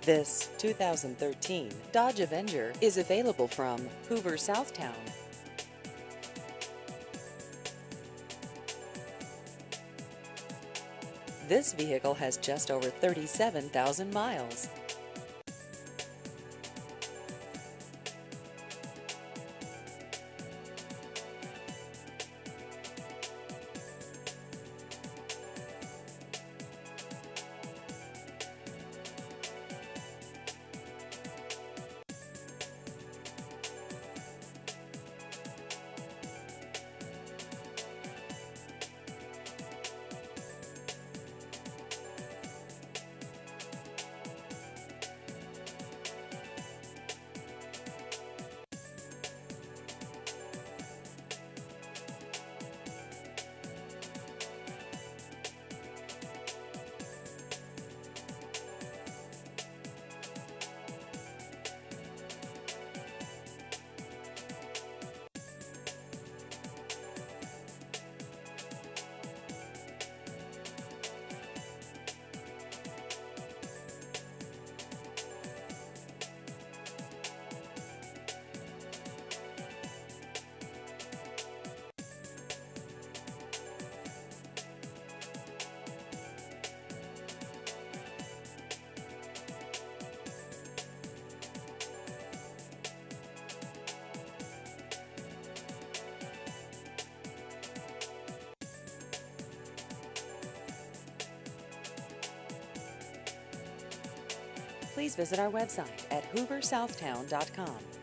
This 2013 Dodge Avenger is available from Hoover Southtown. This vehicle has just over 37,000 miles. Please visit our website at hooversouthtown.com.